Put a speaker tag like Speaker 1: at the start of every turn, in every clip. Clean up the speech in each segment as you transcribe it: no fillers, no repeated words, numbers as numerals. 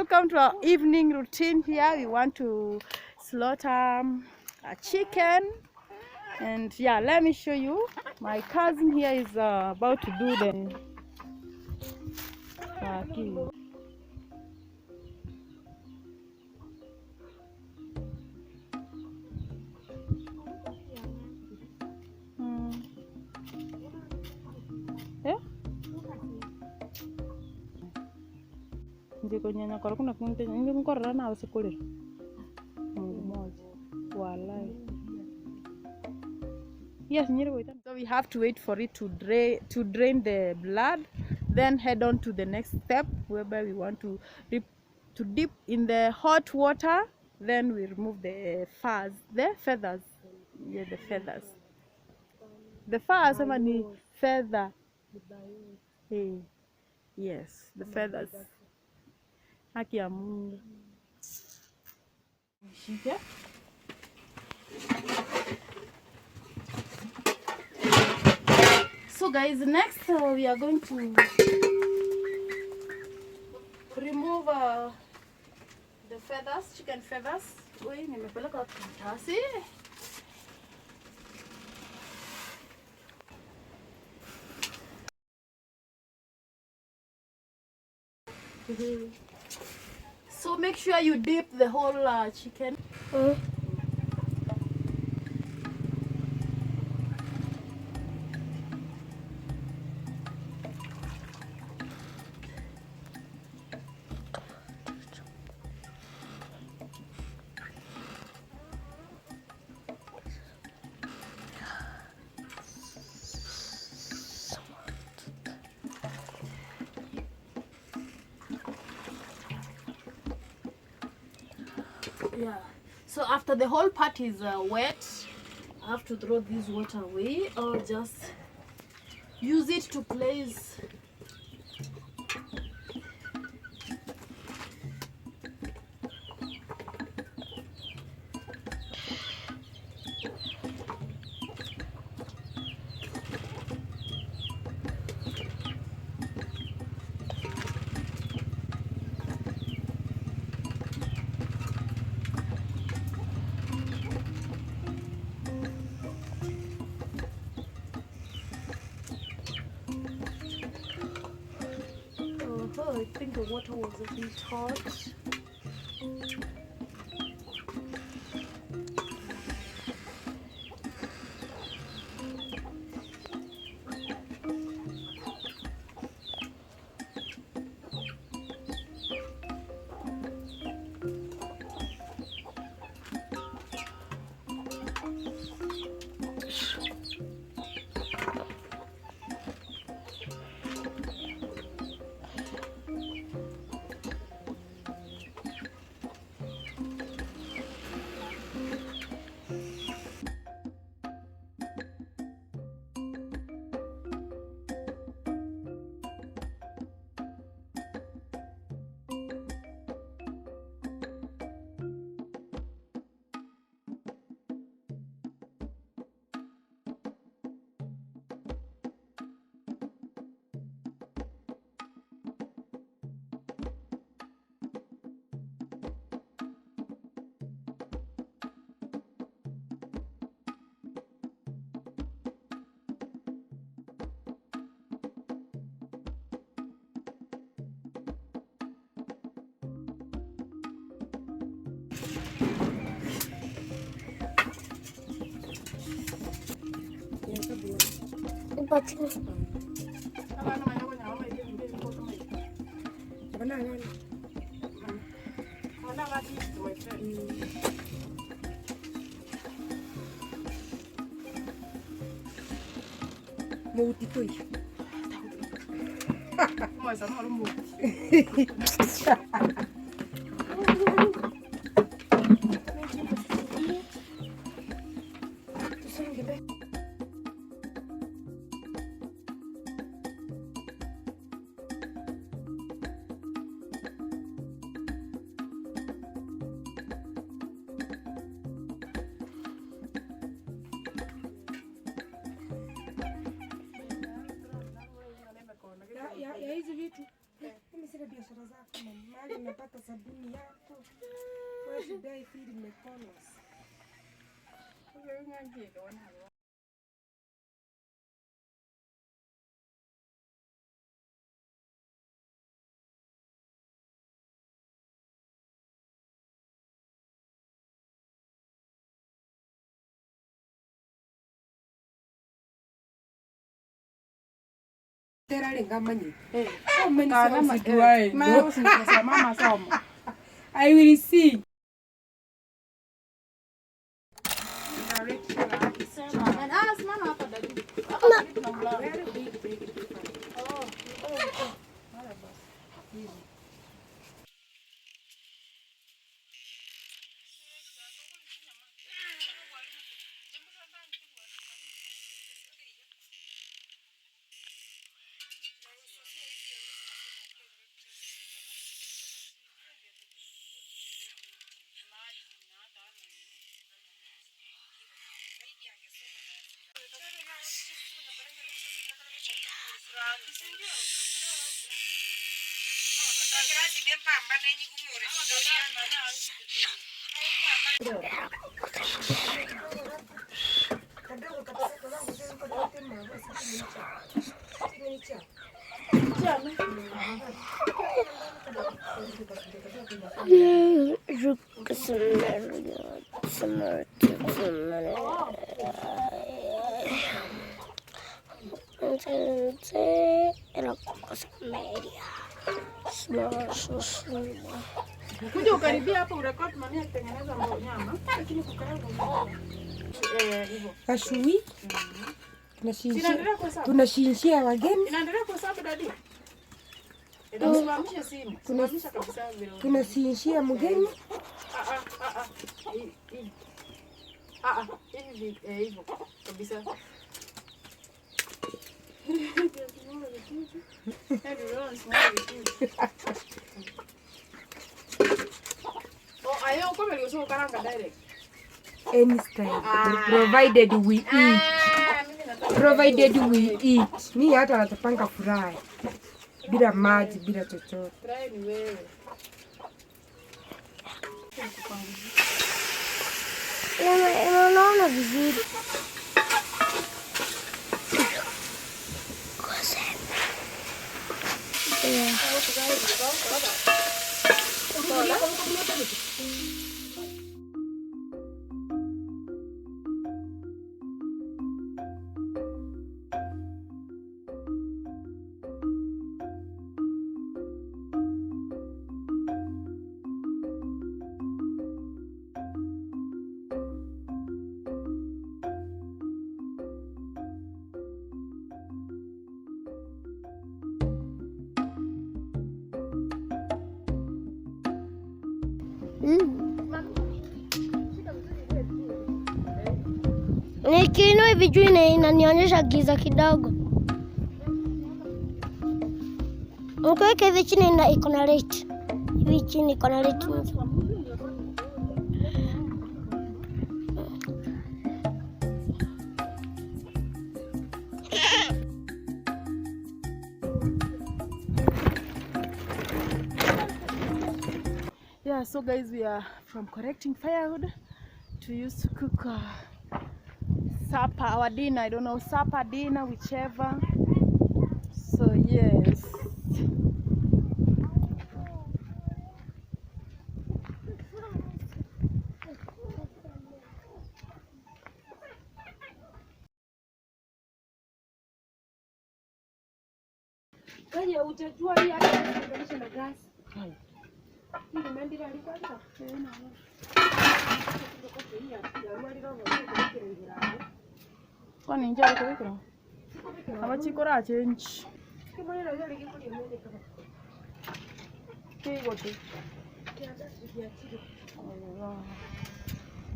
Speaker 1: welcome to our evening routine here. We want to slaughter a chicken, and yeah, let me show you. My cousin here is about to do the ndiko nyanya kora kuna kunte nyingi mkorora na usikule moja walai. Yes, so we have to wait for it to drain the blood, then head on to the next step whereby we want to dip in the hot water. Then we remove the feathers. Yeah, the feathers. The fur sama ni feather. Hey. Yes, the feathers. Haki ya Mungu. So guys, next we are going to remove the feathers, chicken feathers. Wait, nimepeleka karatasi. So make sure you dip the whole chicken. Yeah, so after the whole part is wet, I have to throw this water away or just use it to place I think the water was a bit hot.
Speaker 2: unapata sabuni yako. Why should I feed McDonald's? How many songs do I know? I will sing. Kuja ukaribia hapa urekodi mami akitengeneza nyama. Lakini kukaranga hivyo. Kashui. Tunashinshia wageni. Inaendelea kwa sababu dadi. Tunasimamisha simu. Tunasimamisha kabisa vile. Tunashinshia mgeni. Hivi hivyo kabisa. Any style, provided we eat. Provided we eat. Mimi hata natapanga fry bila maji, bila chochote. Fry ni wewe. Unaona vizuri. Nikiinua hivi juu inanionyesha giza kidogo. Ukiweka hivi chini iko na light. Hivi chini iko na light.
Speaker 1: Yeah, so guys, we are from collecting firewood to use to cook supper, our dinner. I don't know, supper, dinner, whichever. So yes.
Speaker 2: Kaya utajua hii hata kuunganisha na gas. Hii nimeandika alikuwa hata.
Speaker 1: Kwani njya kubikira? Abachikora change.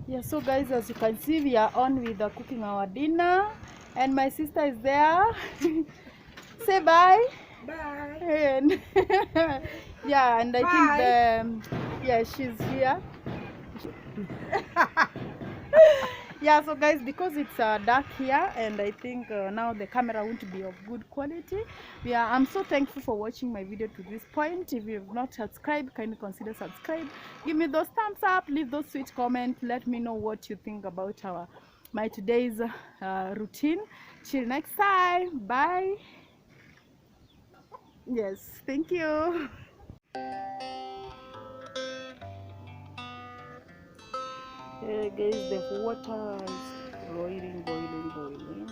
Speaker 1: Yeah, so guys, as you can see, we are on with the cooking our dinner, and my sister is there. Say bye.
Speaker 2: Bye.
Speaker 1: And yeah, and I think yeah, she's here. Yeah, so guys, because it's dark here and I think now the camera won't be of good quality, yeah, I'm so thankful for watching my video to this point. If you've not subscribed, kindly consider subscribe, give me those thumbs up, leave those sweet comments, let me know what you think about my today's routine. Till next time, bye. Yes, thank you. Guys, the water is boiling.